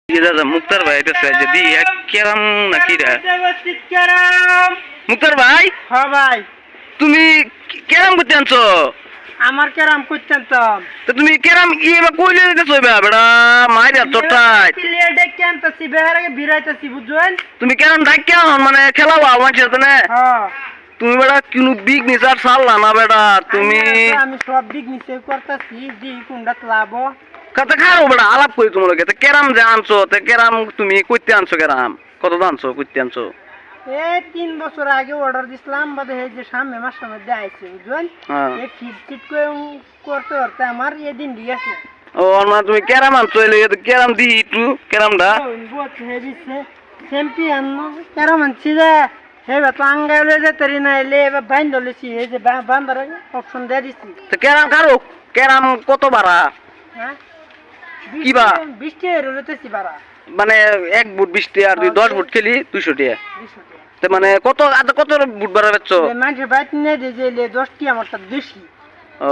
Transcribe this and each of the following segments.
মুক্তার ভাই যদি কেরাম নাকি মুক্তার ভাই হ্যাঁ ভাই তুমি কেরাম করতে আনছো আমার কেরাম করতেন তো তুমি কেরাম এবার কইলে দিতেছো বেটা মাইরা তোটাই প্লেয়ার ডেকে আনতেছি বেহারে বিরাইতেছি বুঝছেন তুমি কেরাম ডাক কেন মানে খেলাবা মানুষের তো না হ্যাঁ তুমি বেটা কোনো বিগ নিচার ছাড়লা না বেটা তুমি আমি সব দিক নিচে করতেছি দি কোনটা লাভ কত খাও বেটা আলাপ করি তোমার লগে কেরাম যে আনছো তে কেরাম তুমি কইতে আনছো কেরাম কত আনছো কইতে আনছো এই 3 বছর আগে অর্ডার দিছিলাম বাদে এই যে সামনে মাসের মধ্যে আইছে বুঝছেন এই ফিট করতে করতে আমার এই দিন দিয়েছে ও না তুমি কেরাম আনছো এলে কেরাম দি একটু কেরামটা বহুত হেভি চ্যাম্পিয়ন কেরাম আনছি রে হেবা তো আঙ্গাইলে যে তরি না এলে এবার বাইন দলেছি এই যে বান্দার অপশন দিয়ে দিছি তো কেরাম কারো কেরাম কত বাড়া হ্যাঁ কিবা 20 টাকা রইতেছি বাড়া মানে 1 বুট 20 টাকা আর 10 বুট খেলি 200 টাকা 200 টাকা তো মানে কত কত বুট বাড়া বেচছো মানে বাইত নে যে 10 টি আমারটা বেশি ও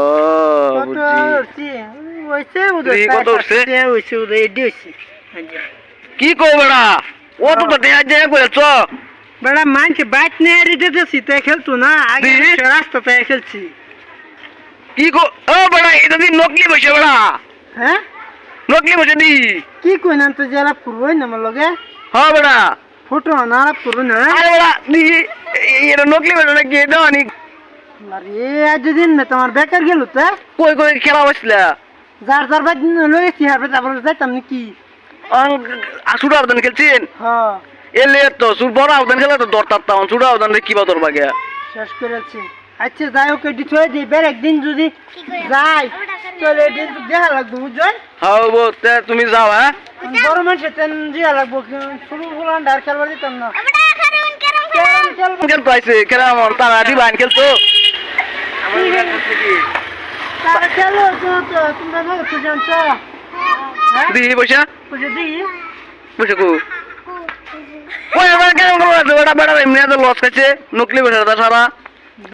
কত বুঝছি হইছে উদয় কত হইছে হইছে উদয় এডি হইছে কি কও বড়া ও তো তো দেয়া দেয়া কইছো বড়া মানছে বাইত নে দিতেছি তো খেলতো না আগে রাস্তাতে খেলছি কি কো ও বড়া এটা দি নকলি বসে বড়া হ্যাঁ নকলি বসে দি কি কই না তো জেলা পুরোই না লগে হ্যাঁ বড়া ফটো না পুরো না আরে বড়া দি এটা নকলি বসে নাকি দাওনি আরে আজ দিন মে তোমার বেকার গেল তো কই কই খেলা বসলা যার বাইত লইছি হবে তারপর যাইতাম নাকি আসুরা আউদান খেলছেন হ্যাঁ এলে তো সুর বড় আউদান খেলা তো দরতার তাও সুরা আউদান কি বা তোর বাগে শেষ করেছি আচ্ছা যাই হোক এটি ছয় দিই বের একদিন যদি যাই চলে এদিন দেখা লাগবে বুঝছেন হ্যাঁ বো তুমি যাও হ্যাঁ বড় মানুষের তেন দিয়া লাগবো ছোট ফুলান ডার খেলবার দিতাম না খেলতো আইছে খেলা আমার তারা দিবান খেলতো তারা খেলো তো তোমরা না তো জানছ দি পয়সা বুঝে দিই পয়সা কো ওই আমার কেন বড় বড় এমনি তো লস খাইছে নকলি বসে সারা